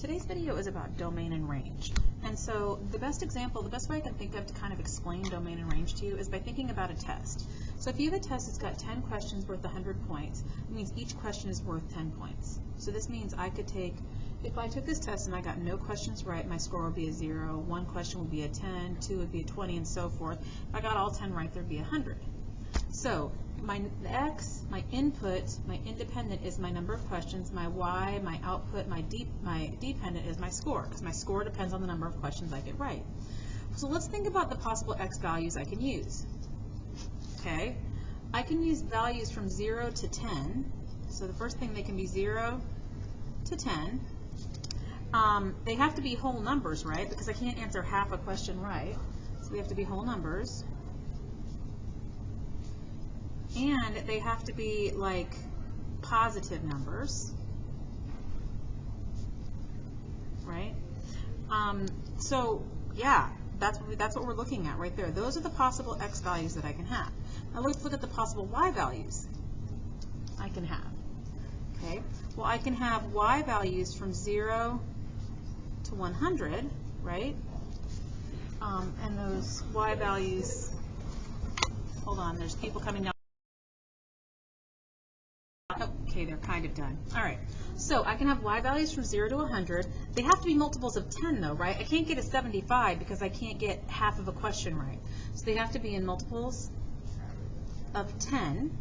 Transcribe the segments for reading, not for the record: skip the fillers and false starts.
Today's video is about domain and range. And so the best way I can think of to kind of explain domain and range to you is by thinking about a test. So if you have a test that's got 10 questions worth 100 points, it means each question is worth 10 points. So this means I could take, if I took this test and I got no questions right, my score would be a 0, one question would be a 10, two would be a 20, and so forth. If I got all 10 right, there'd be 100. So my X, my input, my independent is my number of questions, my Y, my output, my dependent is my score, because my score depends on the number of questions I get right. So let's think about the possible X values I can use. Okay, I can use values from 0 to 10. So the first thing, they can be 0 to 10. They have to be whole numbers, right? Because I can't answer half a question right. So they have to be whole numbers. And they have to be like positive numbers, right? So yeah, that's what we're looking at right there. Those are the possible X values that I can have. Now let's look at the possible Y values I can have. Okay, well, I can have Y values from 0 to 100, right? And those Y values, hold on, there's people coming down. Okay, they're kind of done. All right, so I can have Y values from 0 to 100. They have to be multiples of 10 though, right? I can't get a 75 because I can't get half of a question right. So they have to be in multiples of 10,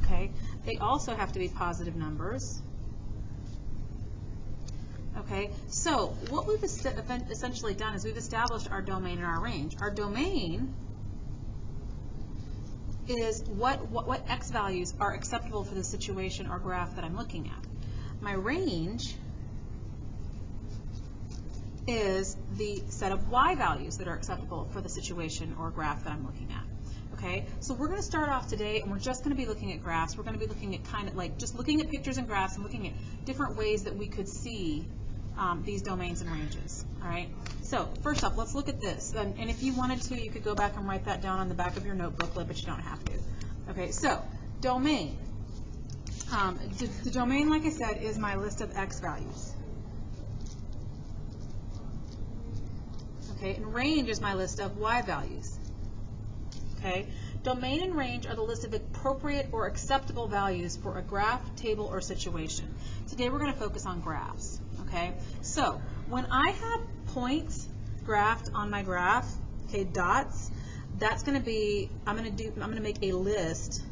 okay? They also have to be positive numbers. Okay, so what we've essentially done is we've established our domain and our range. Our domain is what X values are acceptable for the situation or graph that I'm looking at. My range is the set of Y values that are acceptable for the situation or graph that I'm looking at. Okay, so we're going to start off today and we're just going to be looking at graphs. We're going to be looking at kind of like just looking at pictures and graphs and looking at different ways that we could see these domains and ranges. All right, so first off, let's look at this. And if you wanted to, you could go back and write that down on the back of your notebook, but you don't have to. Okay, so domain. The domain, like I said, is my list of X values. Okay, and range is my list of Y values. Okay, domain and range are the list of appropriate or acceptable values for a graph, table, or situation. Today we're going to focus on graphs. Okay, so when I have points graphed on my graph, okay, dots, that's going to be, I'm going to make a list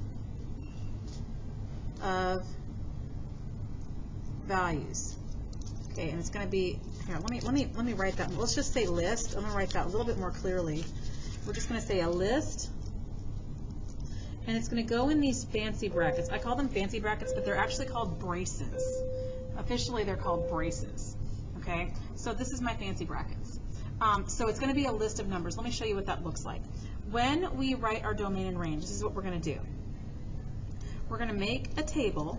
of values. Okay, and it's going to be here. Let me write that. Let's just say list. I'm going to write that a little bit more clearly. We're just going to say a list, and it's going to go in these fancy brackets. I call them fancy brackets, but they're actually called braces. Officially, they're called braces. Okay, so this is my fancy brackets. So it's going to be a list of numbers. Let me show you what that looks like. When we write our domain and range, this is what we're going to do. We're going to make a table,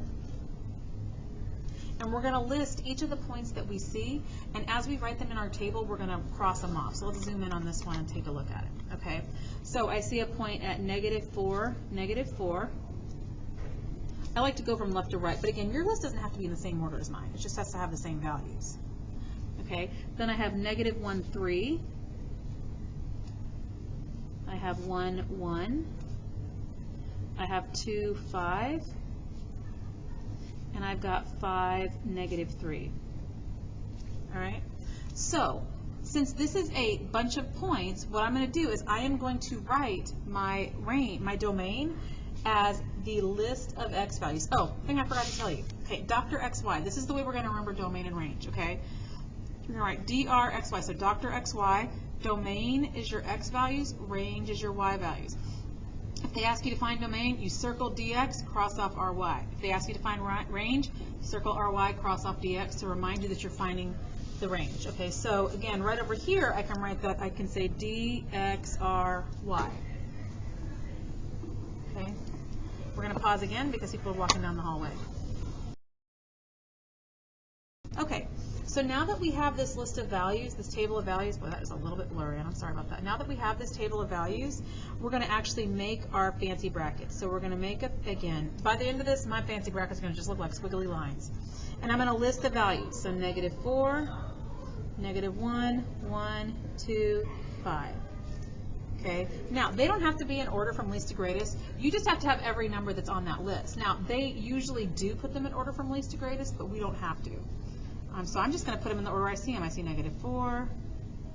and we're going to list each of the points that we see, and as we write them in our table, we're going to cross them off. So let's zoom in on this one and take a look at it. Okay, so I see a point at -4, -4. I like to go from left to right, but again, your list doesn't have to be in the same order as mine. It just has to have the same values. Okay, then I have -1, 3. I have 1, 1. I have 2, 5. And I've got 5, -3. All right, so since this is a bunch of points, what I'm going to do is I am going to write my domain as the list of X values. Oh, thing I forgot to tell you. Okay, Dr. XY. This is the way we're going to remember domain and range, okay? You're going to write Dr. XY. So Dr. XY, domain is your X values, range is your Y values. If they ask you to find domain, you circle DX, cross off RY. If they ask you to find range, circle RY, cross off DX to remind you that you're finding the range. Okay, so again, right over here, I can write that, I can say DXRY. Okay, we're going to pause again because people are walking down the hallway. Okay, so now that we have this list of values, this table of values, well, that is a little bit blurry, and I'm sorry about that. Now that we have this table of values, we're going to actually make our fancy brackets. So we're going to make again, by the end of this, my fancy brackets are going to just look like squiggly lines. And I'm going to list the values. So -4, -1, 1, 2, 5. Okay, now they don't have to be in order from least to greatest. You just have to have every number that's on that list. Now they usually do put them in order from least to greatest, but we don't have to. So I'm just going to put them in the order I see them. I see -4,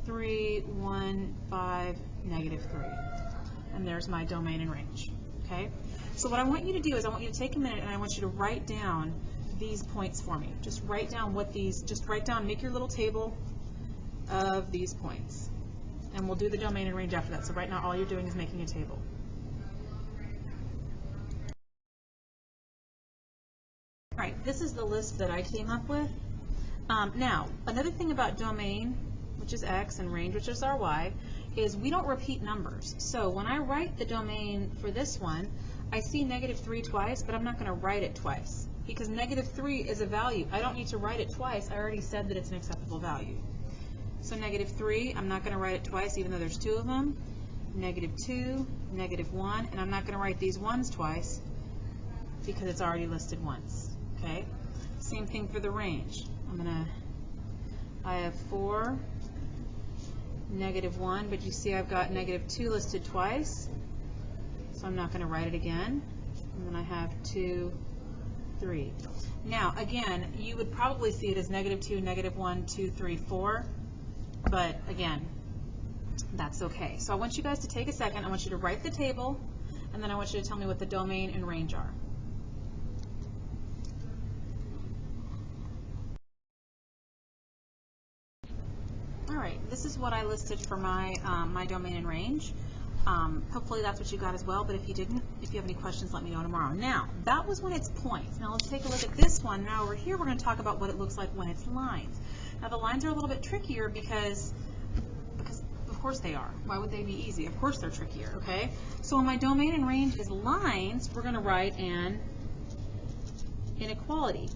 3, 1, 5, -3. And there's my domain and range. Okay, so what I want you to do is I want you to take a minute and I want you to write down these points for me. Just write down make your little table of these points. And we'll do the domain and range after that. So right now all you're doing is making a table. All right, this is the list that I came up with. Now, another thing about domain, which is x, and range, which is our y, is we don't repeat numbers. So when I write the domain for this one, I see -3 twice, but I'm not going to write it twice because -3 is a value. I don't need to write it twice. I already said that it's an acceptable value. So -3, I'm not going to write it twice even though there's 2 of them. -2, -1, and I'm not going to write these ones twice because it's already listed once. Okay? Same thing for the range. I have 4, -1, but you see I've got -2 listed twice, so I'm not going to write it again. And then I have 2, 3. Now, again, you would probably see it as -2, -1, 2, 3, 4. But again, that's okay. So I want you guys to take a second. I want you to write the table, and then I want you to tell me what the domain and range are. All right, this is what I listed for my my domain and range. Hopefully that's what you got as well, but if you didn't, if you have any questions, let me know tomorrow. Now, that was when it's points. Now let's take a look at this one. Now over here, we're going to talk about what it looks like when it's lines. Now the lines are a little bit trickier because of course they are. Why would they be easy? Of course they're trickier, okay? So when my domain and range is lines, we're going to write an inequality.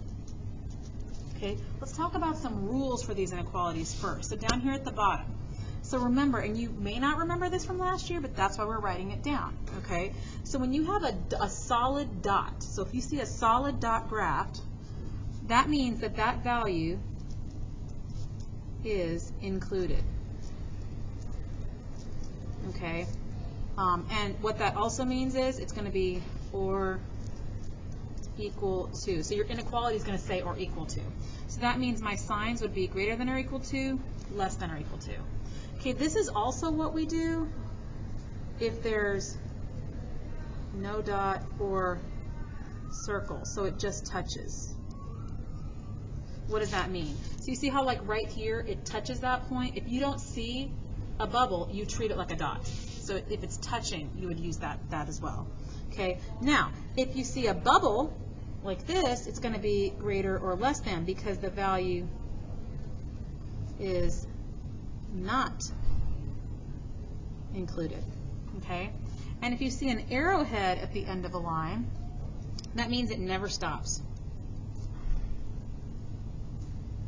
Okay, let's talk about some rules for these inequalities first. So down here at the bottom. So remember, and you may not remember this from last year, but that's why we're writing it down, okay? So when you have a solid dot, so if you see a solid dot graphed, that means that that value is included, okay? And what that also means is it's going to be or equal to. So your inequality is going to say or equal to. So that means my signs would be greater than or equal to, less than or equal to. Okay, this is also what we do if there's no dot or circle, so it just touches. What does that mean? So you see how like right here it touches that point? If you don't see a bubble, you treat it like a dot. So if it's touching, you would use that as well. Okay, now if you see a bubble like this, it's going to be greater or less than because the value is not included. Okay, and if you see an arrowhead at the end of a line, that means it never stops.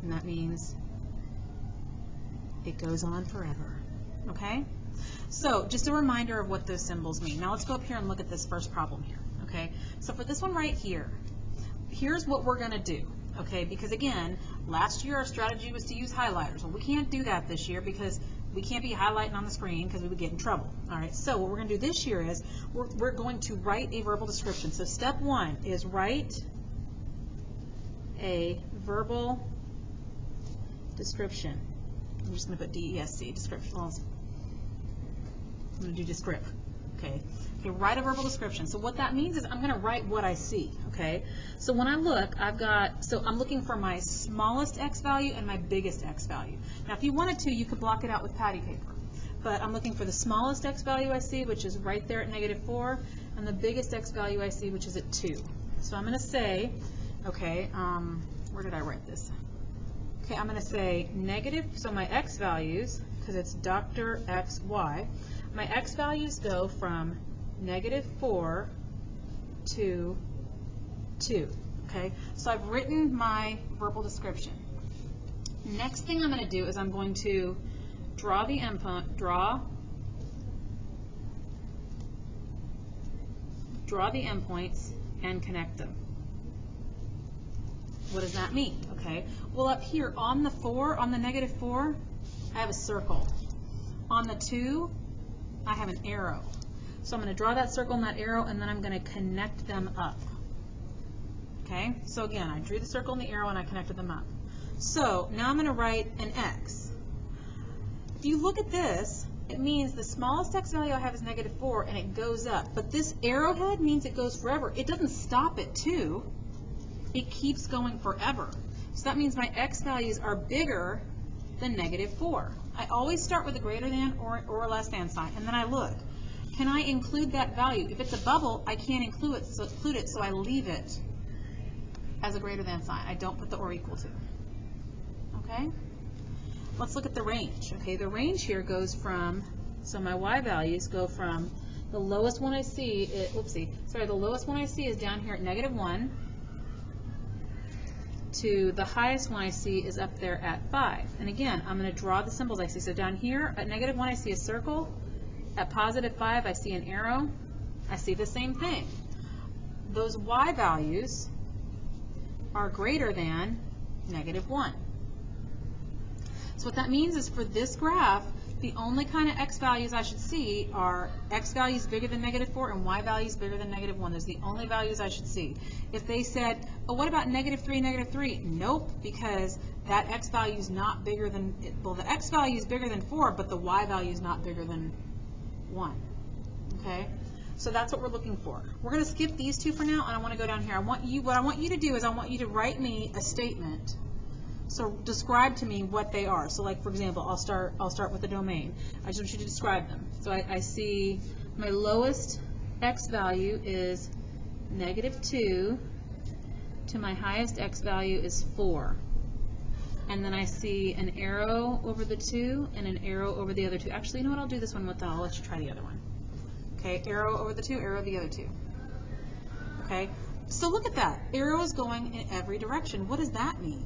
And that means it goes on forever. Okay? So just a reminder of what those symbols mean. Now let's go up here and look at this first problem here. Okay? So for this one right here, here's what we're going to do. Okay? Because again, last year our strategy was to use highlighters. Well, we can't do that this year because we can't be highlighting on the screen because we would get in trouble. All right? So what we're going to do this year is we're going to write a verbal description. So step 1 is write a verbal description. I'm just going to put DESC, description. Well, I'm going to do descript. Okay, write a verbal description. So what that means is I'm going to write what I see. Okay, so when I look, I'm looking for my smallest x value and my biggest x value. Now if you wanted to, you could block it out with patty paper. But I'm looking for the smallest x value I see, which is right there at -4, and the biggest x value I see, which is at 2. So I'm going to say, okay, where did I write this? Okay, I'm going to say negative, so my x values, because it's Dr. XY, my x values go from -4 to 2. Okay, so I've written my verbal description. Next thing I'm going to do is I'm going to draw the endpoint, draw the endpoints and connect them. What does that mean? Okay. Well, up here on the 4, on the negative 4, I have a circle. On the 2, I have an arrow. So I'm going to draw that circle and that arrow, and then I'm going to connect them up. Okay? So again, I drew the circle and the arrow, and I connected them up. So now I'm going to write an x. If you look at this, it means the smallest x value I have is negative 4, and it goes up. But this arrowhead means it goes forever. It doesn't stop at 2. It keeps going forever. So that means my x values are bigger than negative 4. I always start with a greater than or less than sign, and then I look. Can I include that value? If it's a bubble, I can't include it, so I leave it as a greater than sign. I don't put the or equal to. Okay? Let's look at the range. Okay, the range here goes from, so my y values go from the lowest one I see, the lowest one I see is down here at negative 1 to the highest one I see is up there at 5. And again, I'm going to draw the symbols I see. So down here at negative 1 I see a circle. At positive 5 I see an arrow. I see the same thing. Those y values are greater than negative 1. So what that means is for this graph, the only kind of x values I should see are x values bigger than negative 4 and y values bigger than negative 1. Those are the only values I should see. If they said, oh, what about negative 3, negative 3? Nope, because that x value is not bigger than, well, the x value is bigger than 4, but the y value is not bigger than 1. Okay? So that's what we're looking for. We're going to skip these two for now, and I want to go down here. What I want you to do is I want you to write me a statement. So describe to me what they are. So like, for example, I'll start with the domain. I just want you to describe them. So I see my lowest x value is negative 2 to my highest x value is 4. And then I see an arrow over the 2 and an arrow over the other 2. Actually, you know what? I'll do this one with I'll let you try the other one. Okay, arrow over the 2, arrow the other 2. Okay, so look at that. Arrow is going in every direction. What does that mean?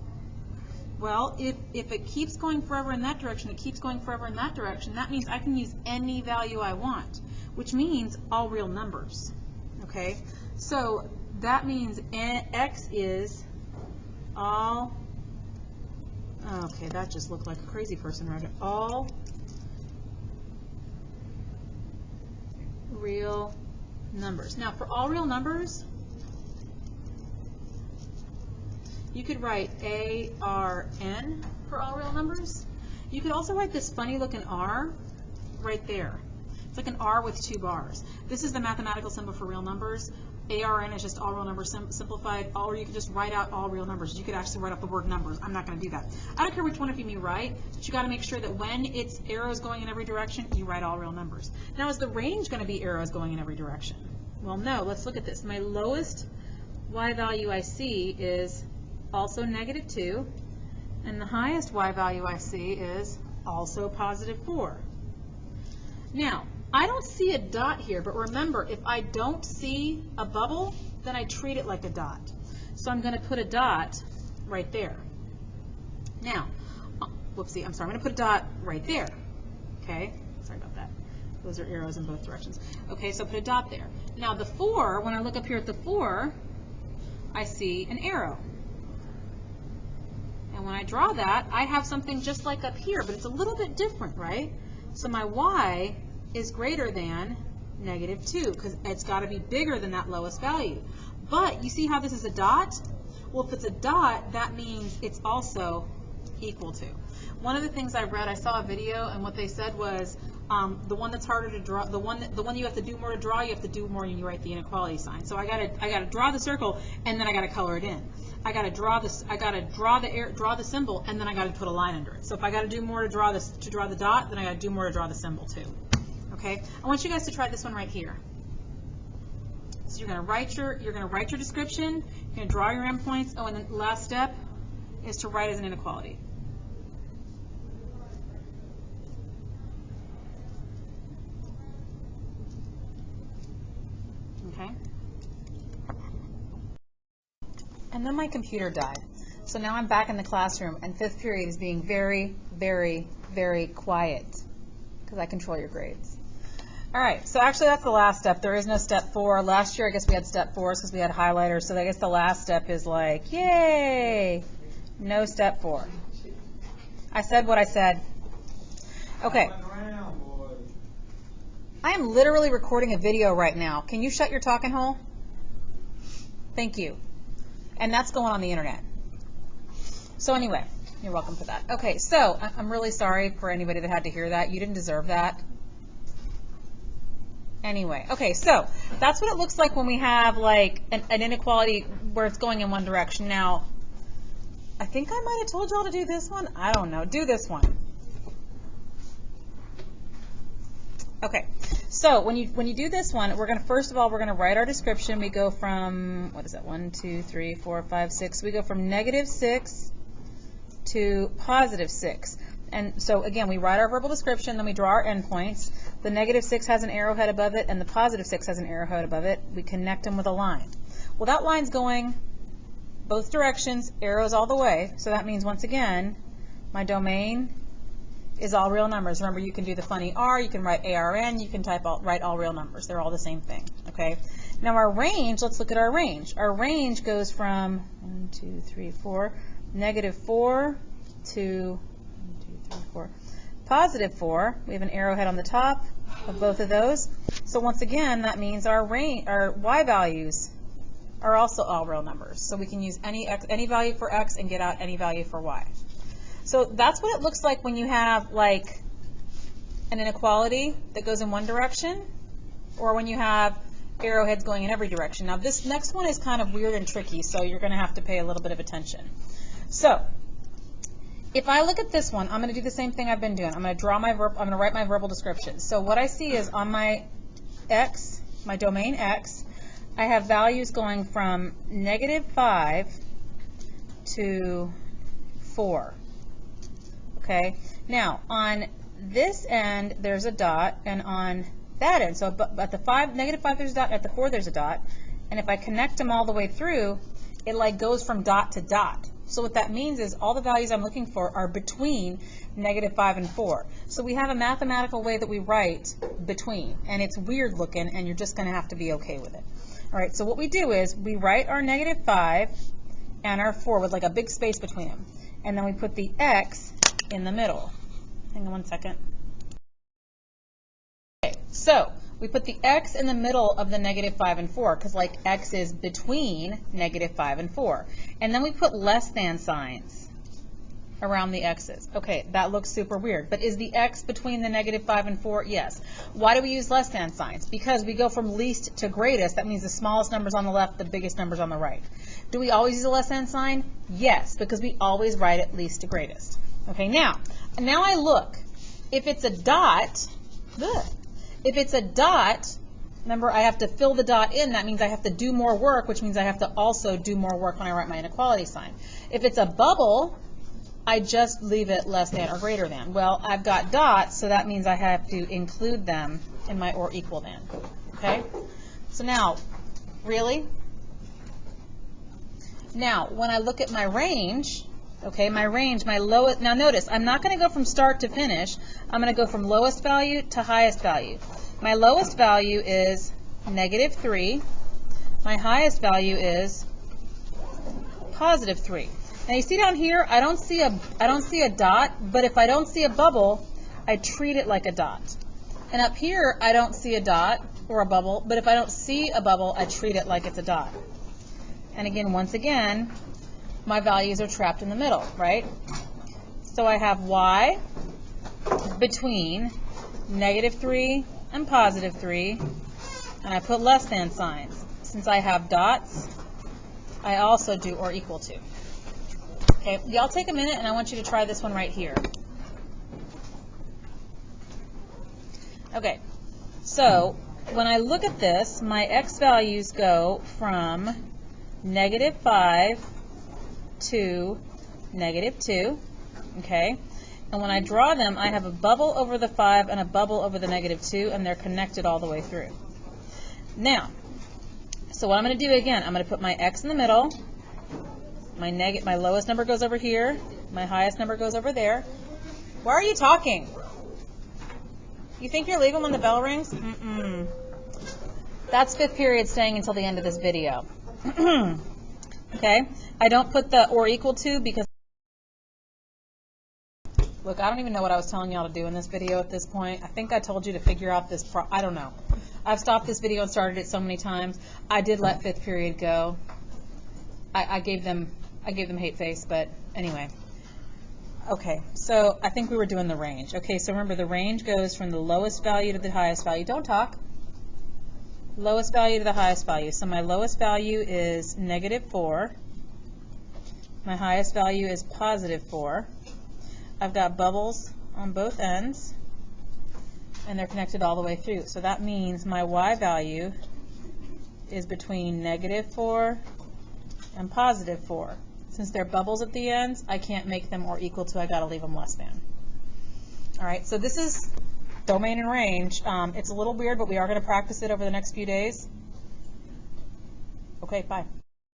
Well, if it keeps going forever in that direction, it keeps going forever in that direction, that means I can use any value I want, which means all real numbers. Okay, so that means x is all, okay, that just looked like a crazy person, right? All real numbers. Now, for all real numbers, you could write ARN for all real numbers. You could also write this funny looking R right there. It's like an R with 2 bars. This is the mathematical symbol for real numbers. ARN is just all real numbers simplified, or you could just write out all real numbers. You could actually write out the word numbers. I'm not going to do that. I don't care which one of you write, but you got to make sure that when it's arrows going in every direction, you write all real numbers. Now, is the range going to be arrows going in every direction? Well, no. Let's look at this. My lowest y value I see is also negative 2, and the highest y value I see is also positive 4. Now, I don't see a dot here, but remember, if I don't see a bubble, then I treat it like a dot. So I'm going to put a dot right there. Now, whoopsie, I'm sorry, I'm going to put a dot right there. Okay, sorry about that. Those are arrows in both directions. Okay, so put a dot there. Now the 4, when I look up here at the 4, I see an arrow. And when I draw that, I have something just like up here, but it's a little bit different, right? So my y is greater than negative 2, because it's got to be bigger than that lowest value. But you see how this is a dot? Well, if it's a dot, that means it's also equal to. One of the things I read, I saw a video, and what they said was the one that's harder to draw, the one you have to do more to draw, you have to do more when you write the inequality sign. So I gotta draw the circle, and then I gotta color it in. I gotta draw this. I gotta draw the symbol, and then I gotta put a line under it. So if I gotta do more to draw the dot, then I gotta do more to draw the symbol too. Okay. I want you guys to try this one right here. So you're gonna write your description. You're gonna draw your endpoints. Oh, and then the last step is to write as an inequality. Okay. And then my computer died. So now I'm back in the classroom, and 5th period is being very, very, very quiet because I control your grades. All right, so actually that's the last step. There is no step 4. Last year I guess we had step 4s because we had highlighters, so I guess the last step is like, yay, no step 4. I said what I said. Okay. I am literally recording a video right now. Can you shut your talking hole? Thank you. And that's going on the internet. So anyway, you're welcome for that. Okay, so I'm really sorry for anybody that had to hear that. You didn't deserve that. Anyway, okay, so that's what it looks like when we have like an inequality where it's going in one direction. Now, I think I might have told y'all to do this one. I don't know. Do this one. Okay, so when you do this one, we're going to, first of all, we're going to write our description. We go from, what is that, 1, 2, 3, 4, 5, 6. We go from -6 to +6. And so, again, we write our verbal description, then we draw our endpoints. The -6 has an arrowhead above it, and the +6 has an arrowhead above it. We connect them with a line. Well, that line's going both directions, arrows all the way. So that means, once again, my domain is all real numbers. Remember, you can do the funny R, you can write ARN, you can write all real numbers. They're all the same thing, okay? Now our range, let's look at our range. Our range goes from 1, 2, 3, 4, -4 to 1, 2, 3, 4, +4. We have an arrowhead on the top of both of those. So once again, that means our range, our Y values are also all real numbers. So we can use any value for X and get out any value for Y. So that's what it looks like when you have like an inequality that goes in one direction, or when you have arrowheads going in every direction. Now this next one is kind of weird and tricky, so you're going to have to pay a little bit of attention. So if I look at this one, I'm going to do the same thing I've been doing. I'm going to I'm going to write my verbal description. So what I see is on my X, my domain X, I have values going from -5 to 4. Okay, now on this end there's a dot, and on that end, so at the -5 there's a dot, at the 4 there's a dot, and if I connect them all the way through, it like goes from dot to dot. So what that means is all the values I'm looking for are between -5 and 4. So we have a mathematical way that we write between, and it's weird looking, and you're just going to have to be okay with it. All right, so what we do is we write our -5 and our 4 with like a big space between them, and then we put the X in the middle. Hang on one second. Okay, so we put the X in the middle of the -5 and 4 because like X is between -5 and 4. And then we put less than signs around the X's. Okay, that looks super weird, but is the X between the -5 and 4? Yes. Why do we use less than signs? Because we go from least to greatest. That means the smallest number's on the left, the biggest number's on the right. Do we always use a less than sign? Yes, because we always write it least to greatest. Okay, now I look. If it's a dot, if it's a dot, remember I have to fill the dot in. That means I have to do more work, which means I have to also do more work when I write my inequality sign. If it's a bubble, I just leave it less than or greater than. Well, I've got dots, so that means I have to include them in my or equal than. Okay? So now, really? Now, when I look at my range, okay, my range, my lowest, now notice, I'm not going to go from start to finish. I'm going to go from lowest value to highest value. My lowest value is -3. My highest value is +3. Now you see down here, I don't see a dot, but if I don't see a bubble, I treat it like a dot. And up here, I don't see a dot or a bubble, but if I don't see a bubble, I treat it like it's a dot. And again, once again, my values are trapped in the middle, right? So I have Y between -3 and +3, and I put less than signs. Since I have dots, I also do or equal to. Okay, y'all take a minute, and I want you to try this one right here. Okay, so when I look at this, my X values go from -5 to -2, okay? And when I draw them, I have a bubble over the 5 and a bubble over the -2, and they're connected all the way through. Now, so what I'm going to do again, I'm going to put my X in the middle. My lowest number goes over here. My highest number goes over there. Why are you talking? You think you're leaving when the bell rings? Mm-mm. That's fifth period staying until the end of this video. Okay? I don't put the or equal to because, look, I don't even know what I was telling y'all to do in this video at this point. I think I told you to figure out this, I don't know. I've stopped this video and started it so many times. I did let fifth period go. I gave them hate face, but anyway. Okay, so I think we were doing the range. Okay, so remember the range goes from the lowest value to the highest value. Don't talk. Lowest value to the highest value. So my lowest value is -4. My highest value is +4. I've got bubbles on both ends, and they're connected all the way through. So that means my y value is between -4 and +4. Since they're bubbles at the ends, I can't make them or equal to, I got to leave them less than. All right, so this is domain and range. It's a little weird, but we are going to practice it over the next few days. Okay, bye.